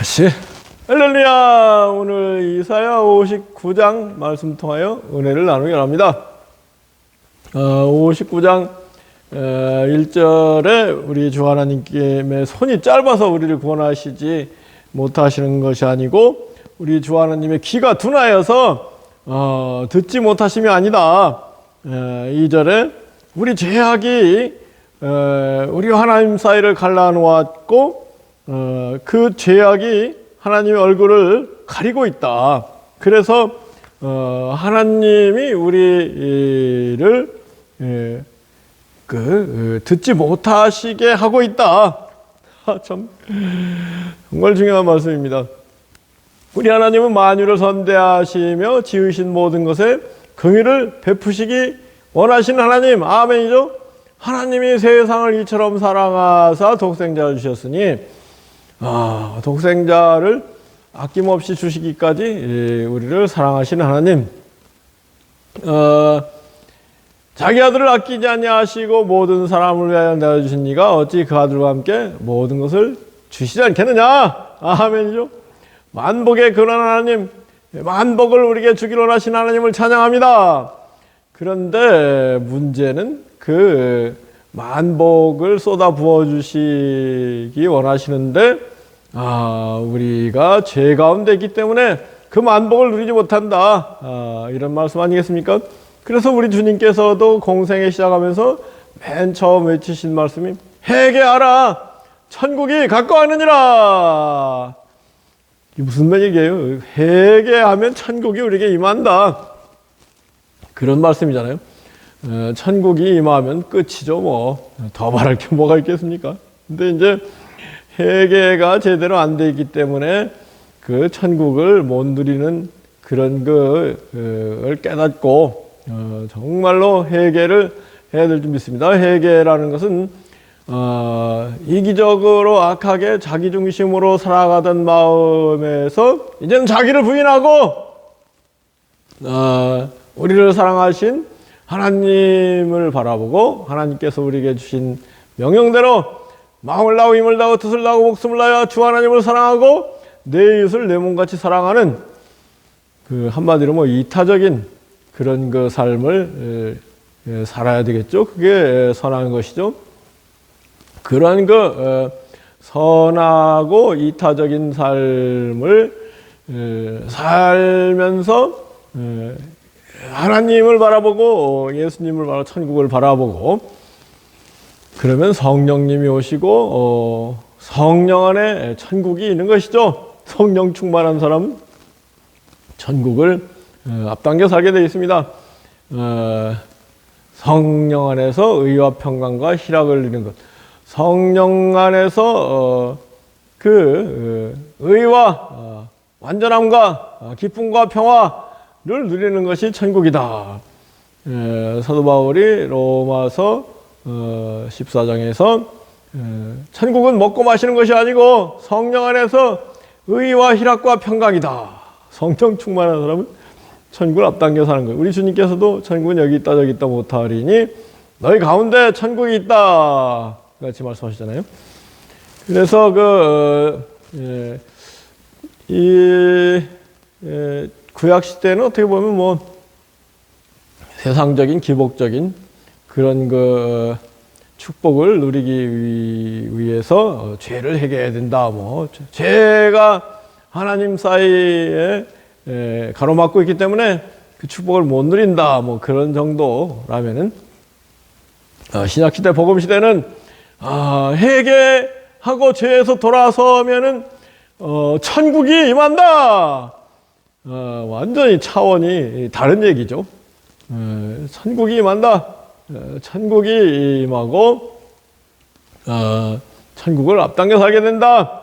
다시 할렐루야. 오늘 이사야 59장 말씀 통하여 은혜를 나누기 합니다. 59장 1절에 우리 주 하나님의 손이 짧아서 우리를 구원하시지 못하시는 것이 아니고 우리 주 하나님의 귀가 둔하여서 듣지 못하심이 아니다. 2절에 우리 죄악이 우리 하나님 사이를 갈라놓았고 그 죄악이 하나님의 얼굴을 가리고 있다. 그래서 하나님이 우리를 듣지 못하시게 하고 있다. 정말 중요한 말씀입니다. 우리 하나님은 만유를 선대하시며 지으신 모든 것에 긍휼을 베푸시기 원하시는 하나님. 아멘이죠. 하나님이 세상을 이처럼 사랑하사 독생자를 주셨으니 독생자를 아낌없이 주시기까지 우리를 사랑하시는 하나님. 자기 아들을 아끼지 아니하시고 모든 사람을 위하여 내어주신 이가 어찌 그 아들과 함께 모든 것을 주시지 않겠느냐. 아멘이죠. 만복의 그런 하나님, 만복을 우리에게 주기로 원하시는 하나님을 찬양합니다. 그런데 문제는 그 만복을 쏟아 부어주시기 원하시는데 우리가 죄 가운데 있기 때문에 그 만복을 누리지 못한다. 이런 말씀 아니겠습니까? 그래서 우리 주님께서도 공생에 시작하면서 맨 처음 외치신 말씀이 회개하라, 천국이 가까워하느니라. 이게 무슨 얘기예요? 회개하면 천국이 우리에게 임한다. 그런 말씀이잖아요. 천국이 임하면 끝이죠. 뭐 더 말할 게 뭐가 있겠습니까? 근데 이제 회개가 제대로 안 돼 있기 때문에 그 천국을 못 누리는 그런 걸 깨닫고 정말로 회개를 해야 될 줄 믿습니다. 회개라는 것은 이기적으로 악하게 자기중심으로 살아가던 마음에서 이제는 자기를 부인하고 우리를 사랑하신 하나님을 바라보고 하나님께서 우리에게 주신 명령대로 마음을 다하고 힘을 다하고 뜻을 다하고 목숨을 다하여 주 하나님을 사랑하고 내 이웃을 내 몸같이 사랑하는 그 한마디로 뭐 이타적인 그런 그 삶을 살아야 되겠죠. 그게 선한 것이죠. 그런 선하고 이타적인 삶을 살면서 하나님을 바라보고 예수님을 바라보고 천국을 바라보고 그러면 성령님이 오시고 성령 안에 천국이 있는 것이죠. 성령 충만한 사람은 천국을 앞당겨 살게 되어 있습니다. 성령 안에서 의와 평강과 희락을 누리는 것. 성령 안에서 의와 완전함과 기쁨과 평화를 누리는 것이 천국이다. 사도 바울이 로마서 14장에서 천국은 먹고 마시는 것이 아니고 성령 안에서 의와 희락과 평강이다. 성령 충만한 사람은 천국을 앞당겨 사는 거예요. 우리 주님께서도 천국은 여기 있다 저기 있다 못하리니 너희 가운데 천국이 있다 같이 말씀하시잖아요. 그래서 구약 시대는 어떻게 보면 뭐 세상적인 기복적인 그런 축복을 누리기 위해서 죄를 해결해야 된다. 뭐 죄가 하나님 사이에 가로막고 있기 때문에 그 축복을 못 누린다. 뭐 그런 정도라면은 신약 시대 복음 시대는 회개하고 죄에서 돌아서면은 천국이 임한다. 완전히 차원이 다른 얘기죠. 천국이 임한다. 천국이 임하고 천국을 앞당겨 살게 된다.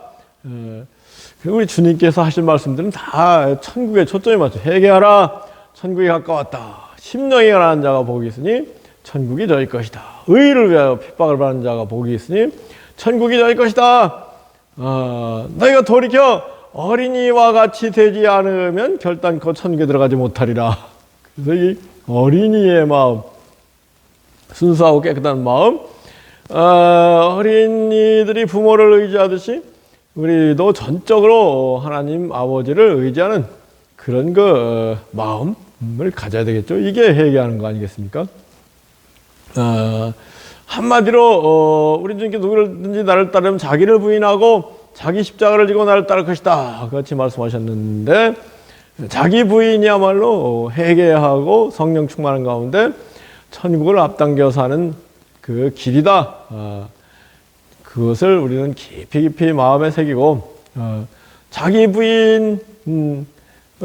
그리고 우리 주님께서 하신 말씀들은 다 천국에 초점이 맞죠. 회개하라, 천국이 가까웠다. 심령이 가난한 자가 복이 있으니 천국이 저희 것이다. 의를 위하여 핍박을 받는 자가 복이 있으니 천국이 저희 것이다. 너희가 돌이켜 어린이와 같이 되지 않으면 결단코 천국에 들어가지 못하리라. 그래서 이 어린이의 마음, 순수하고 깨끗한 마음, 어린이들이 부모를 의지하듯이 우리도 전적으로 하나님 아버지를 의지하는 그런 그 마음을 가져야 되겠죠. 이게 회개하는 거 아니겠습니까? 한마디로 우리 주님께 누구든지 나를 따르면 자기를 부인하고 자기 십자가를 지고 나를 따를 것이다, 그렇게 말씀하셨는데, 자기 부인이야말로 회개하고 성령 충만한 가운데 천국을 앞당겨 사는 그 길이다. 그것을 우리는 깊이 깊이 마음에 새기고, 자기 부인을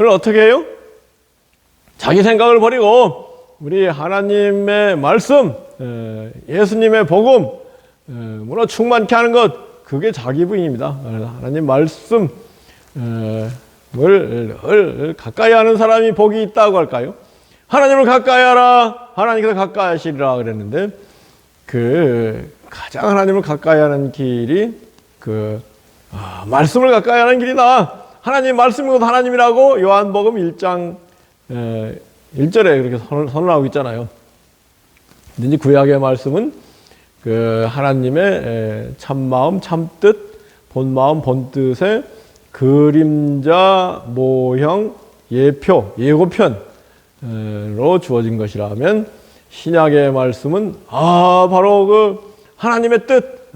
어떻게 해요? 자기 생각을 버리고 우리 하나님의 말씀, 예수님의 복음으로 충만케 하는 것, 그게 자기 부인입니다. 하나님 말씀을 가까이 하는 사람이 복이 있다고 할까요? 하나님을 가까이 하라, 하나님께서 가까이 하시리라 그랬는데, 그 가장 하나님을 가까이 하는 길이 말씀을 가까이 하는 길이다. 하나님 말씀인 것 하나님이라고 요한복음 1장 1절에 그렇게 선언하고 있잖아요. 근데 이제 구약의 말씀은 그 하나님의 참마음, 참뜻, 본마음, 본뜻의 그림자, 모형, 예표, 예고편으로 주어진 것이라면, 신약의 말씀은 바로 그 하나님의 뜻,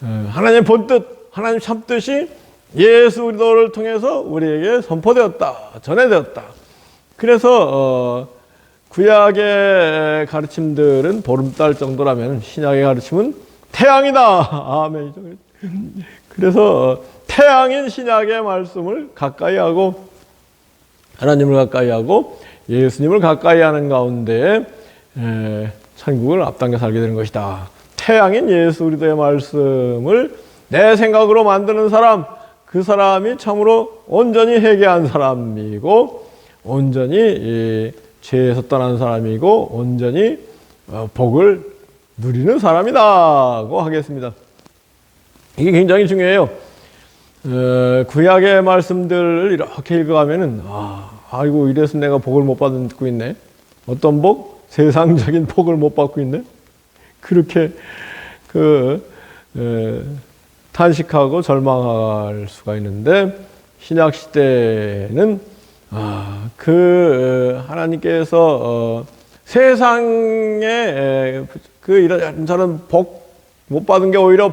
하나님의 본뜻, 하나님 참뜻이 예수 그리스도를 통해서 우리에게 선포되었다, 전해되었다. 그래서 구약의 가르침들은 보름달 정도라면 신약의 가르침은 태양이다. 아멘이죠. 그래서 태양인 신약의 말씀을 가까이 하고, 하나님을 가까이 하고 예수님을 가까이 하는 가운데 천국을 앞당겨 살게 되는 것이다. 태양인 예수 그리스도의 말씀을 내 생각으로 만드는 사람, 그 사람이 참으로 온전히 회개한 사람이고, 온전히 죄에서 떠난 사람이고, 온전히 복을 누리는 사람이라고 하겠습니다. 이게 굉장히 중요해요. 구약의 말씀들을 이렇게 읽어가면은, 아이고, 이래서 내가 복을 못 받고 있네. 어떤 복? 세상적인 복을 못 받고 있네. 그렇게 탄식하고 절망할 수가 있는데, 신약 시대는 하나님께서 세상에 이런 저런 복 못 받은 게 오히려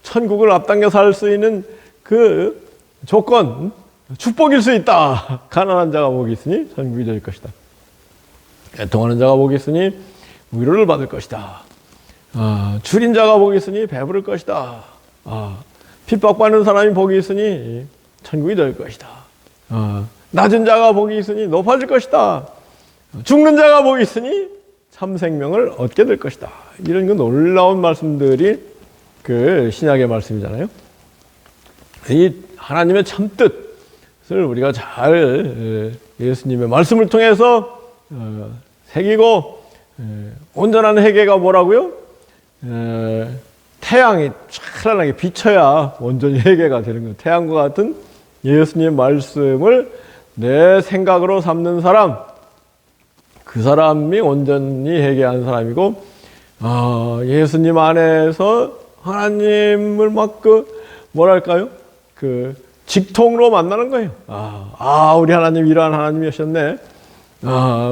천국을 앞당겨 살 수 있는 그 조건, 축복일 수 있다. 가난한 자가 복이 있으니 천국이 될 것이다. 애통하는 자가 복이 있으니 위로를 받을 것이다. 줄인 자가 복이 있으니 배부를 것이다. 핍박받는 사람이 복이 있으니 천국이 될 것이다. 낮은 자가 복이 있으니 높아질 것이다. 죽는 자가 복이 있으니 참 생명을 얻게 될 것이다. 이런 놀라운 말씀들이 그 신약의 말씀이잖아요. 이 하나님의 참뜻을 우리가 잘 예수님의 말씀을 통해서 새기고, 온전한 회개가 뭐라고요? 태양이 찬란하게 비쳐야 온전히 회개가 되는 거예요. 태양과 같은 예수님의 말씀을 내 생각으로 삼는 사람, 그 사람이 온전히 회개한 사람이고, 예수님 안에서 하나님을 막 뭐랄까요? 직통으로 만나는 거예요. 우리 하나님 이러한 하나님이셨네.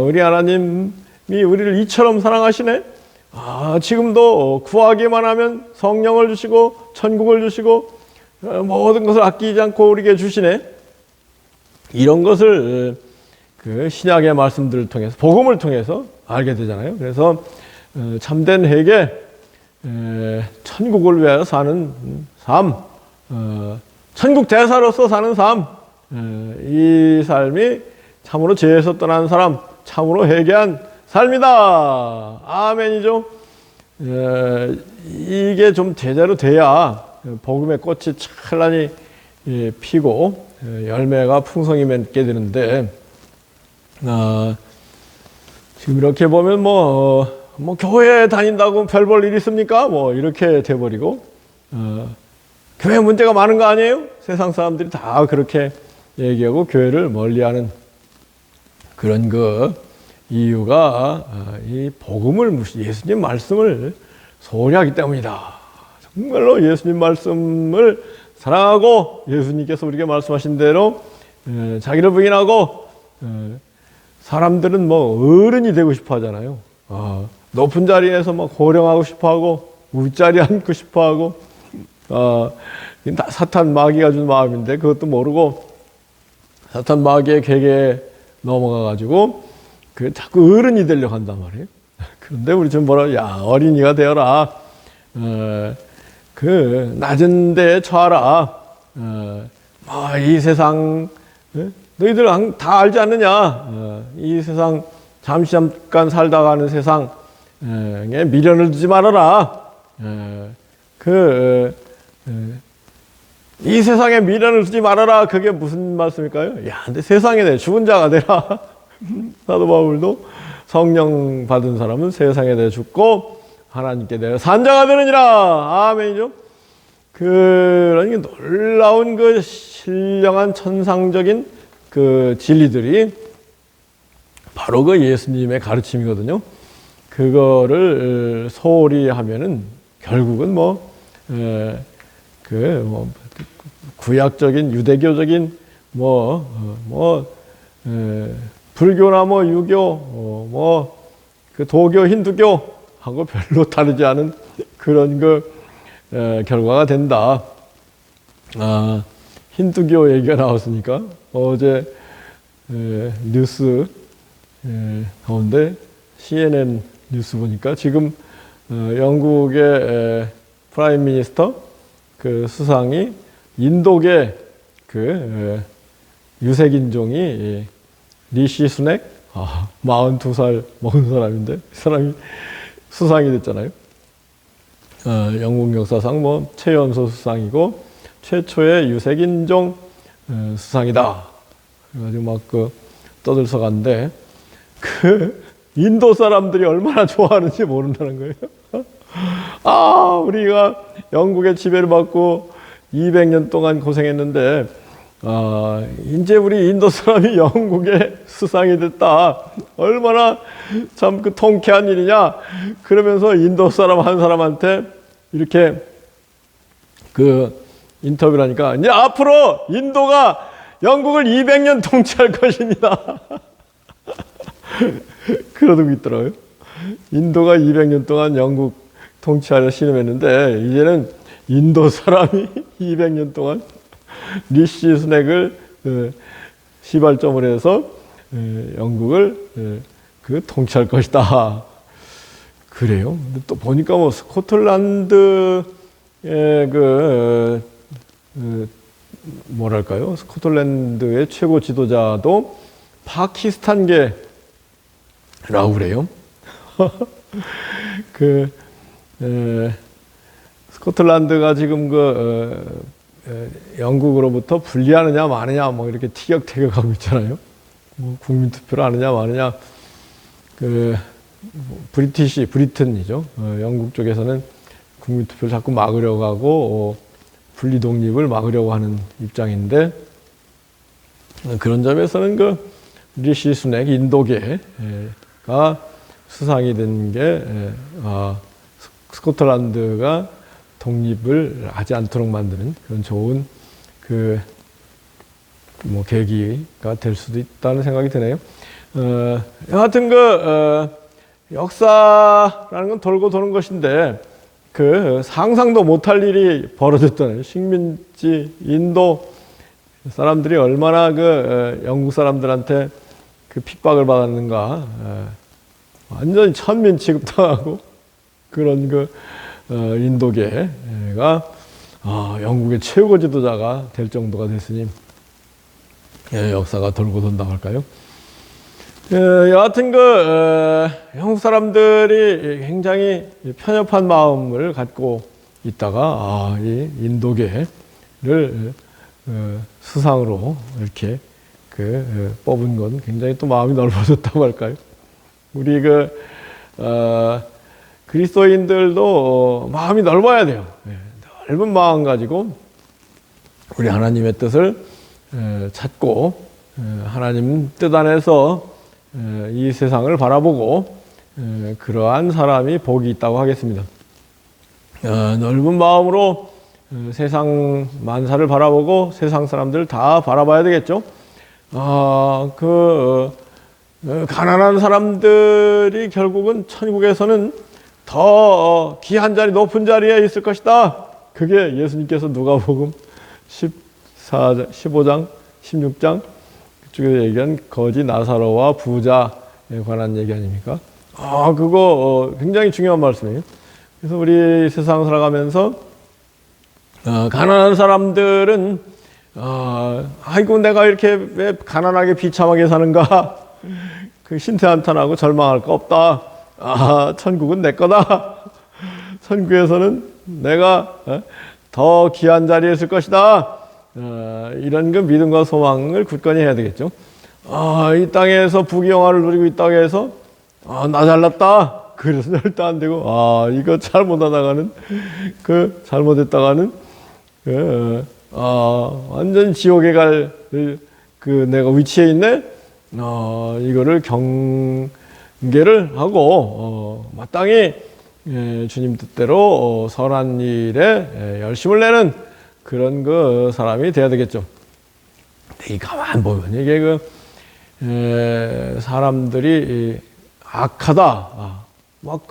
우리 하나님이 우리를 이처럼 사랑하시네. 지금도 구하기만 하면 성령을 주시고 천국을 주시고 모든 것을 아끼지 않고 우리에게 주시네. 이런 것을 그 신약의 말씀들을 통해서, 복음을 통해서 알게 되잖아요. 그래서 참된 회개, 천국을 위하여 사는 삶, 천국 대사로서 사는 삶, 이 삶이 참으로 죄에서 떠난 사람, 참으로 회개한 삶이다. 아멘이죠. 이게 좀 제대로 돼야 복음의 꽃이 찬란히 피고 열매가 풍성히 맺게 되는데, 지금 이렇게 보면 뭐 교회 다닌다고 별 볼 일 있습니까? 이렇게 돼버리고, 교회 문제가 많은 거 아니에요? 세상 사람들이 다 그렇게 얘기하고 교회를 멀리하는 그런 이유가 이 복음을 예수님 말씀을 소홀히 하기 때문이다. 정말로 예수님 말씀을 사랑하고 예수님께서 우리에게 말씀하신 대로 자기를 부인하고 사람들은 뭐 어른이 되고 싶어 하잖아요. 높은 자리에서 뭐 고령하고 싶어 하고 윗자리에 앉고 싶어 하고 다 사탄 마귀가 준 마음인데 그것도 모르고 사탄 마귀의 계계에 넘어가 가지고 자꾸 어른이 되려고 한단 말이에요. 그런데 우리 좀 야 어린이가 되어라. 낮은 데에 처하라. 이 세상 너희들 다 알지 않느냐? 이 세상 잠깐 살다 가는 세상에 미련을 두지 말아라. 이 세상에 미련을 두지 말아라. 그게 무슨 말씀일까요? 근데 세상에 내 죽은 자가 되라. 사도 바울도 성령 받은 사람은 세상에 대해 죽고 하나님께 대해 산 자가 되느니라. 아멘이죠. 그러니까 놀라운 신령한 천상적인 진리들이 바로 예수님의 가르침이거든요. 그거를 소홀히 하면은 결국은 구약적인 유대교적인 불교나 유교 도교 힌두교 하고 별로 다르지 않은 그런 결과가 된다. 힌두교 얘기가 나왔으니까 어제 뉴스 가운데 CNN 뉴스 보니까 지금 영국의 프라임 미니스터 수상이 인도계 유색인종이 리시 수넥 42살 먹은 사람인데 이 사람이 수상이 됐잖아요. 영국 역사상 최연소 수상이고 최초의 유색인종 수상이다. 그래가지고 막 떠들썩한데 인도 사람들이 얼마나 좋아하는지 모른다는 거예요. 우리가 영국의 지배를 받고 200년 동안 고생했는데 이제 우리 인도 사람이 영국의 수상이 됐다. 얼마나 참 통쾌한 일이냐. 그러면서 인도 사람 한 사람한테 이렇게 인터뷰를 하니까 이제 앞으로 인도가 영국을 200년 통치할 것입니다. 그러고 있더라고요. 인도가 200년 동안 영국 통치하려 신음했는데 이제는 인도 사람이 200년 동안 리시 스넥을 시발점을 해서 영국을 통치할 것이다. 그래요. 근데 또 보니까 스코틀랜드의 뭐랄까요? 스코틀랜드의 최고 지도자도 파키스탄계라고 그래요. 스코틀랜드가 지금 영국으로부터 분리하느냐 마느냐 이렇게 티격태격하고 있잖아요. 국민투표를 하느냐 마느냐. 브리튼이죠. 영국 쪽에서는 국민투표를 자꾸 막으려고 하고 분리 독립을 막으려고 하는 입장인데 그런 점에서는 리시 수넥 인도계가 수상이 된 게 스코틀랜드가 독립을 하지 않도록 만드는 그런 좋은 계기가 될 수도 있다는 생각이 드네요. 여하튼 역사라는 건 돌고 도는 것인데 상상도 못할 일이 벌어졌잖아요. 식민지 인도 사람들이 얼마나 영국 사람들한테 핍박을 받았는가. 완전히 천민 취급당하고 그런 인도계가 영국의 최고 지도자가 될 정도가 됐으니 역사가 돌고 돈다고 할까요? 여하튼 영국 사람들이 굉장히 편협한 마음을 갖고 있다가 이 인도계를 수상으로 이렇게 뽑은 건 굉장히 또 마음이 넓어졌다고 할까요? 우리 그리스도인들도 마음이 넓어야 돼요. 넓은 마음 가지고 우리 하나님의 뜻을 찾고 하나님 뜻 안에서 이 세상을 바라보고 그러한 사람이 복이 있다고 하겠습니다. 넓은 마음으로 세상 만사를 바라보고 세상 사람들을 다 바라봐야 되겠죠. 가난한 사람들이 결국은 천국에서는 더 귀한 자리, 높은 자리에 있을 것이다. 그게 예수님께서 누가복음 15장, 16장 그쪽에 얘기한 거지 나사로와 부자에 관한 얘기 아닙니까? 그거 굉장히 중요한 말씀이에요. 그래서 우리 세상 살아가면서 가난한 사람들은 아이고 내가 이렇게 왜 가난하게 비참하게 사는가? 그 신태한탄하고 절망할 거 없다. 천국은 내 거다. 천국에서는 내가 더 귀한 자리에 있을 것이다. 이런 그 믿음과 소망을 굳건히 해야 되겠죠. 이 땅에서 부귀영화를 누리고 있다고 해서 나 잘났다. 그래서 절대 안 되고 이거 잘못하다가는 잘못했다가는 완전 지옥에 갈 내가 위치에 있네. 이거를 경계를 하고 마땅히 주님 뜻대로 선한 일에 열심을 내는 그런 그 사람이 돼야 되겠죠. 근데 이 가만 보면 이게 사람들이 악하다. 막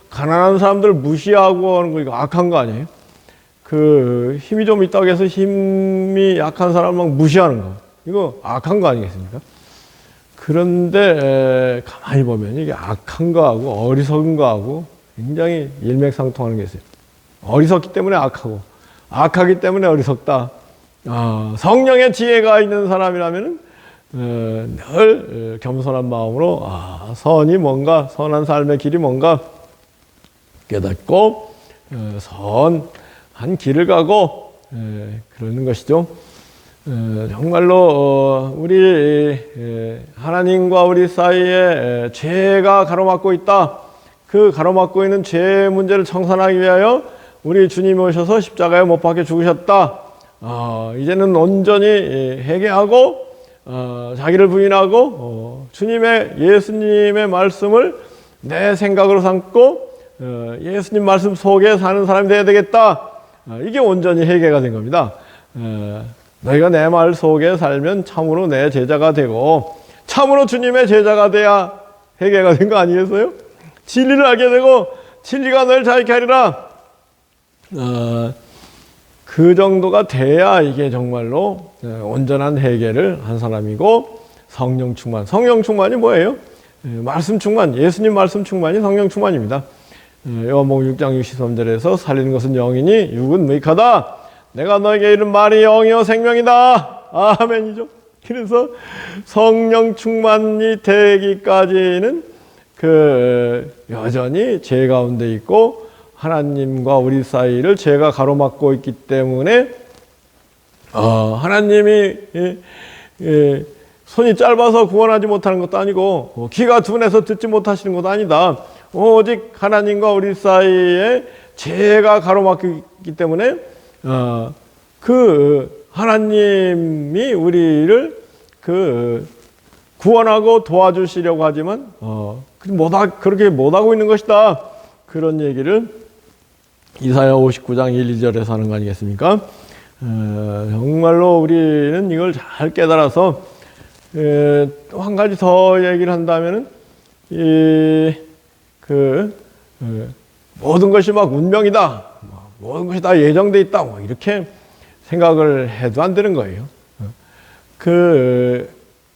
가난한 사람들 무시하고 하는 거 이거 악한 거 아니에요? 힘이 좀 있다고 해서 힘이 약한 사람 막 무시하는 거. 이거 악한 거 아니겠습니까? 그런데 가만히 보면 이게 악한 거하고 어리석은 거하고 굉장히 일맥상통하는 게 있어요. 어리석기 때문에 악하고 악하기 때문에 어리석다. 성령의 지혜가 있는 사람이라면 늘 겸손한 마음으로 선이 뭔가, 선한 삶의 길이 뭔가 깨닫고 선한 길을 가고 그러는 것이죠. 정말로 우리 하나님과 우리 사이에 죄가 가로막고 있다. 그 가로막고 있는 죄의 문제를 청산하기 위하여 우리 주님이 오셔서 십자가에 못 박혀 죽으셨다. 이제는 온전히 회개하고 자기를 부인하고 예수님의 말씀을 내 생각으로 삼고 예수님 말씀 속에 사는 사람이 되어야 되겠다. 이게 온전히 회개가 된 겁니다. 너희가 내 말 속에 살면 참으로 내 제자가 되고 참으로 주님의 제자가 돼야 회개가 된 거 아니겠어요? 진리를 알게 되고 진리가 너를 자유케 하리라. 그 정도가 돼야 이게 정말로 온전한 회개를 한 사람이고 성령 충만. 성령 충만이 뭐예요? 말씀 충만, 예수님 말씀 충만이 성령 충만입니다. 요한복음 6장 63절에서 살리는 것은 영이니 육은 무익하다. 내가 너에게 이른 말이 영이요 생명이다. 아멘이죠. 그래서 성령 충만이 되기까지는 여전히 죄 가운데 있고 하나님과 우리 사이를 죄가 가로막고 있기 때문에 하나님이 손이 짧아서 구원하지 못하는 것도 아니고 귀가 둔해서 듣지 못하시는 것도 아니다. 오직 하나님과 우리 사이에 죄가 가로막기 때문에 하나님이 우리를 구원하고 도와주시려고 하지만 그렇게 못하고 있는 것이다. 그런 얘기를 이사야 59장 1, 2절에서 하는 거 아니겠습니까? 정말로 우리는 이걸 잘 깨달아서 또 한 가지 더 얘기를 한다면은 모든 것이 막 운명이다, 모든 것이 다 예정돼 있다, 이렇게 생각을 해도 안 되는 거예요.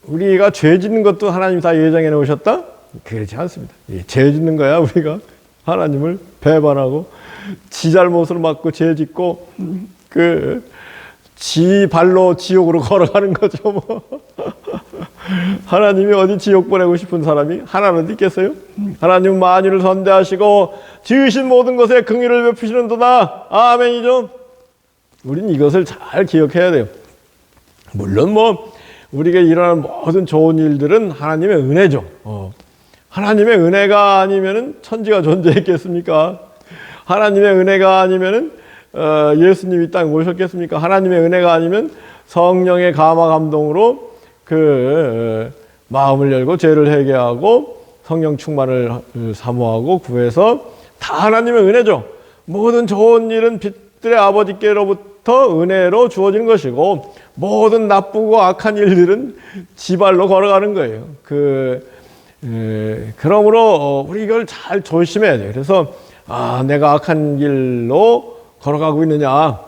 우리가 죄 짓는 것도 하나님이 다 예정해 놓으셨다? 그렇지 않습니다. 죄 짓는 거야 우리가 하나님을 배반하고 지 잘못을 막고 죄 짓고 지 발로 지옥으로 걸어가는 거죠. 뭐. 하나님이 어디 지옥 보내고 싶은 사람이 하나는 있겠어요? 하나님 만유를 선대하시고 지으신 모든 것에 긍휼을 베푸시는도다. 아멘이죠. 우린 이것을 잘 기억해야 돼요. 물론 우리에게 일어나는 모든 좋은 일들은 하나님의 은혜죠. 하나님의 은혜가 아니면은 천지가 존재했겠습니까? 하나님의 은혜가 아니면은 예수님이 이 땅에 오셨겠습니까? 하나님의 은혜가 아니면 성령의 감화 감동으로 마음을 열고 죄를 회개하고 성령 충만을 사모하고 구해서 다 하나님의 은혜죠. 모든 좋은 일은 자식들의 아버지께로부터 은혜로 주어지는 것이고 모든 나쁘고 악한 일들은 지발로 걸어가는 거예요. 그러므로 우리 이걸 잘 조심해야 돼요. 그래서 내가 악한 길로 걸어가고 있느냐,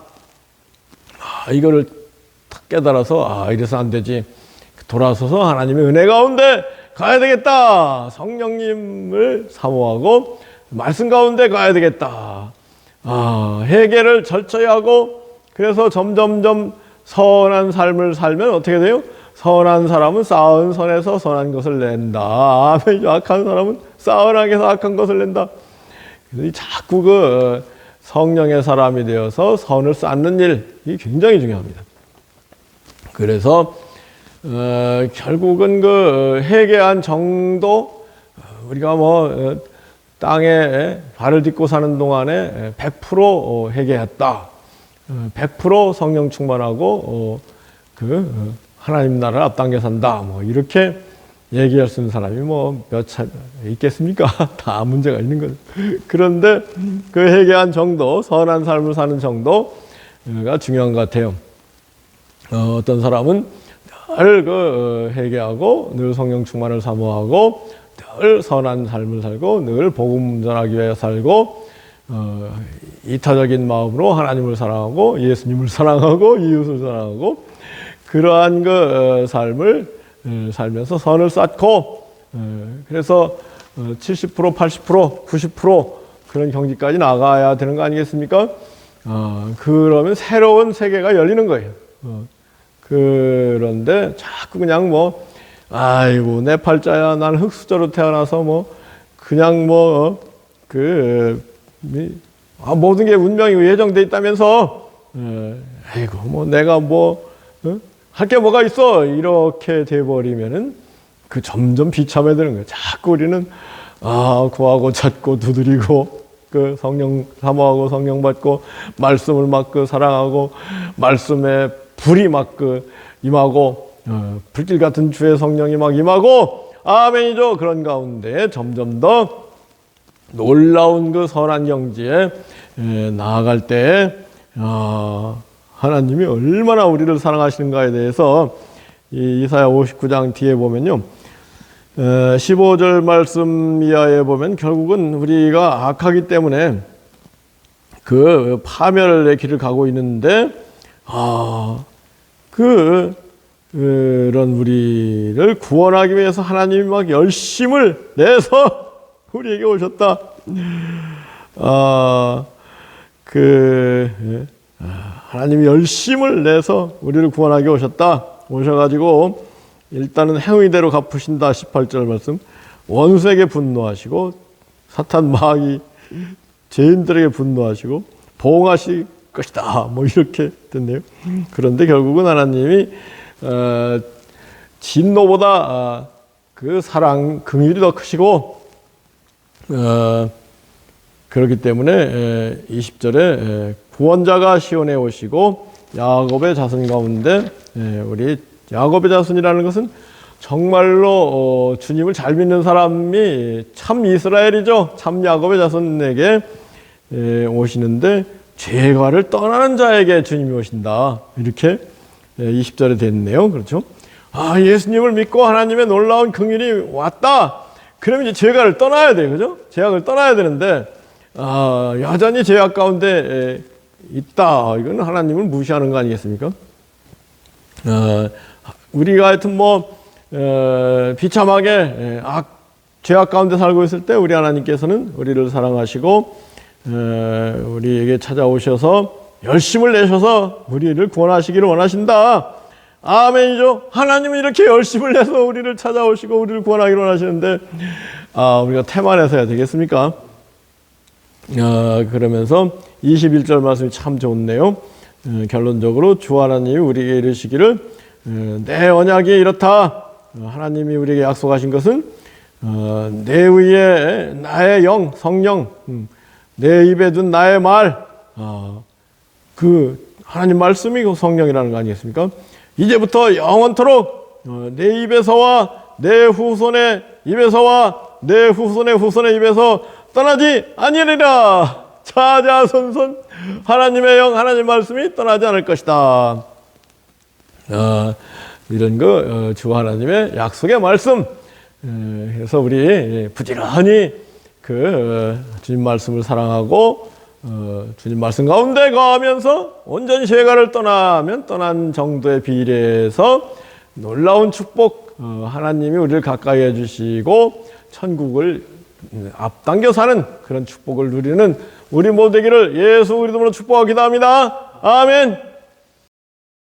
이거를 딱 깨달아서 이래서 안 되지. 돌아서서 하나님의 은혜 가운데 가야 되겠다. 성령님을 사모하고 말씀 가운데 가야 되겠다. 회개를 철저히 하고, 그래서 점점점 선한 삶을 살면 어떻게 돼요? 선한 사람은 쌓은 선에서 선한 것을 낸다. 악한 사람은 쌓은 악에서 악한 것을 낸다. 그래서 자꾸 성령의 사람이 되어서 선을 쌓는 일, 이 굉장히 중요합니다. 그래서 결국은 회개한 정도, 우리가 땅에 발을 딛고 사는 동안에 100% 회개했다. 100% 성령 충만하고 하나님 나라를 앞당겨 산다. 이렇게 얘기할 수 있는 사람이 몇 차 있겠습니까? 다 문제가 있는 거죠. 그런데 그 회개한 정도, 선한 삶을 사는 정도가 중요한 것 같아요. 어떤 사람은 늘 회개하고 늘 성령 충만을 사모하고 늘 선한 삶을 살고 늘 복음 전하기 위해 살고 이타적인 마음으로 하나님을 사랑하고 예수님을 사랑하고 이웃을 사랑하고 그러한 삶을 살면서 선을 쌓고 그래서 70%, 80%, 90% 그런 경지까지 나가야 되는 거 아니겠습니까? 그러면 새로운 세계가 열리는 거예요. 그런데 자꾸 그냥 아이고 내 팔자야, 난 흙수저로 태어나서 그냥 모든 게 운명이 예정돼 있다면서 아이고 내가 할 게 뭐가 있어, 이렇게 돼버리면은 점점 비참해지는 거예요. 자꾸 우리는 구하고 찾고 두드리고 성령 사모하고 성령 받고 말씀을 사랑하고 말씀에 불이 임하고 불길 같은 주의 성령이 임하고 아멘이죠. 그런 가운데 점점 더 놀라운 선한 경지에 나아갈 때 하나님이 얼마나 우리를 사랑하시는가에 대해서 이사야 59장 뒤에 보면요, 15절 말씀 이하에 보면 결국은 우리가 악하기 때문에 파멸의 길을 가고 있는데 그런 우리를 구원하기 위해서 하나님이 열심을 내서 우리에게 오셨다. 하나님이 열심을 내서 우리를 구원하기 오셔가지고 일단은 행위대로 갚으신다. 18절 말씀. 원수에게 분노하시고 사탄 마귀 죄인들에게 분노하시고 보응하실 것이다. 이렇게 됐네요. 그런데 결국은 하나님이 진노보다 사랑, 긍휼이 더 크시고 그렇기 때문에 20절에 구원자가 시온에 오시고 야곱의 자손 가운데 우리 야곱의 자손이라는 것은 정말로 주님을 잘 믿는 사람이 참 이스라엘이죠. 참 야곱의 자손에게 오시는데 죄과를 떠나는 자에게 주님이 오신다. 이렇게 20절에 됐네요. 그렇죠? 예수님을 믿고 하나님의 놀라운 긍휼이 왔다. 그러면 이제 죄과를 떠나야 돼요. 그죠? 죄악을 떠나야 되는데 여전히 죄악 가운데 있다. 이건 하나님을 무시하는 거 아니겠습니까? 우리가 하여튼 비참하게 죄악 가운데 살고 있을 때 우리 하나님께서는 우리를 사랑하시고 우리에게 찾아오셔서 열심을 내셔서 우리를 구원하시기를 원하신다. 아멘이죠. 하나님은 이렇게 열심을 내서 우리를 찾아오시고 우리를 구원하기를 원하시는데 우리가 태만해서 해야 되겠습니까? 그러면서 21절 말씀이 참 좋네요. 결론적으로 주 하나님이 우리에게 이르시기를 내 언약이 이렇다. 하나님이 우리에게 약속하신 것은 내 위에 나의 영, 성령, 내 입에 둔 나의 말, 하나님 말씀이 그 성령이라는 거 아니겠습니까? 이제부터 영원토록 내 입에서와 내 후손의 입에서와 내 후손의 후손의 입에서 떠나지 아니하리라. 자자손손 하나님의 영, 하나님 말씀이 떠나지 않을 것이다. 이런 거 주 하나님의 약속의 말씀. 그래서 우리 부지런히 그 주님 말씀을 사랑하고 주님 말씀 가운데 거하면서 온전히 죄가를 떠나면 떠난 정도에 비례해서 놀라운 축복, 하나님이 우리를 가까이 해주시고 천국을 앞당겨 사는 그런 축복을 누리는 우리 모두 되기를 예수 그리스도로 축복하기도 합니다. 아멘.